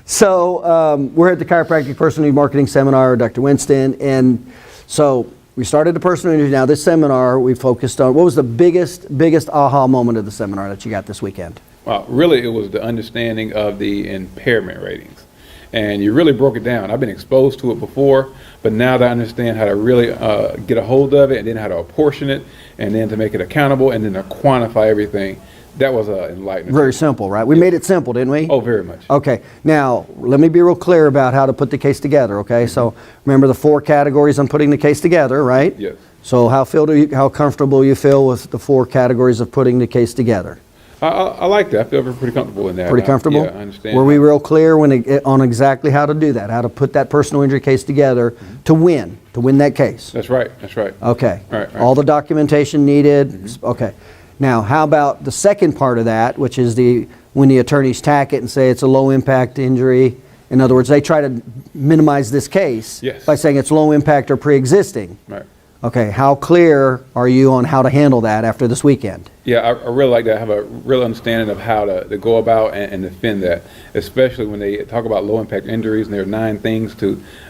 So we're at the Chiropractic Personal Injury Marketing Seminar, Dr. Winston, and so we started the personal injury. Now this seminar we focused on, what was the biggest aha moment of the seminar that you got this weekend? Well, really it was the understanding of the impairment ratings. And you really broke it down. I've been exposed to it before, but now that I understand how to really get a hold of it, and then how to apportion it, and then to make it accountable, and then to quantify everything, that was enlightening. Very simple, right? We made it simple, didn't we? Oh, very much. Okay. Now, let me be real clear about how to put the case together, okay? So remember the 4 categories on putting the case together, right? Yes. So how comfortable you feel with the 4 categories of putting the case together? I like that. I feel pretty comfortable in that. Pretty comfortable? Yeah, I understand. Were we real clear on exactly how to do that, how to put that personal injury case together to win that case? That's right. That's right. Okay. Right. All the documentation needed? Okay. Now, how about the second part of that, which is when the attorneys tack it and say it's a low impact injury? In other words, they try to minimize this case by saying it's low impact or pre-existing. Right. Okay, how clear are you on how to handle that after this weekend? Yeah, I really like that. I have a real understanding of how to go about and defend that, especially when they talk about low impact injuries, and there are 9 things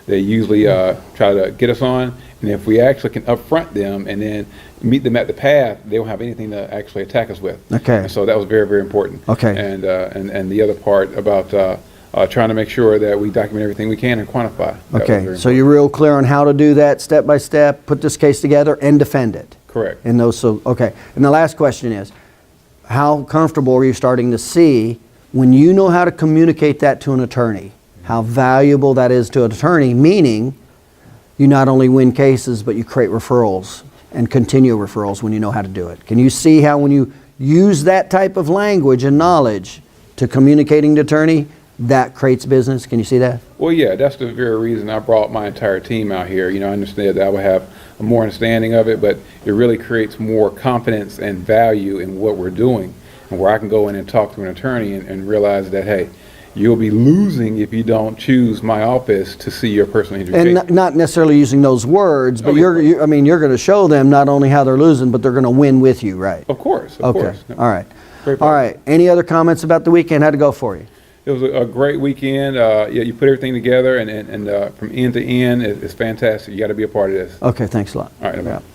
they usually try to get us on. And if we actually can upfront them and then meet them at the path, they don't have anything to actually attack us with. Okay. And so that was very, very important. Okay. And the other part about trying to make sure that we document everything we can and quantify. Okay, so you're real clear on how to do that step by step, put this case together and defend it. Correct. And okay. And the last question is, how comfortable are you starting to see when you know how to communicate that to an attorney? How valuable that is to an attorney, meaning you not only win cases, but you create referrals and continue referrals when you know how to do it. Can you see how when you use that type of language and knowledge to communicating to attorney, that creates business? Can you see that? Well, yeah, that's the very reason I brought my entire team out here. You know, I understand that I would have a more understanding of it, but it really creates more confidence and value in what we're doing, and where I can go in and talk to an attorney and realize that, hey, you'll be losing if you don't choose my office to see your personal injury case. And not necessarily using those words, but you're going to show them not only how they're losing, but they're going to win with you, right? Of course, of course. All right. All right. Any other comments about the weekend? How'd it go for you? It was a great weekend. Yeah, you put everything together, and from end to end, it's fantastic. You got to be a part of this. Okay, thanks a lot. All right, no problem.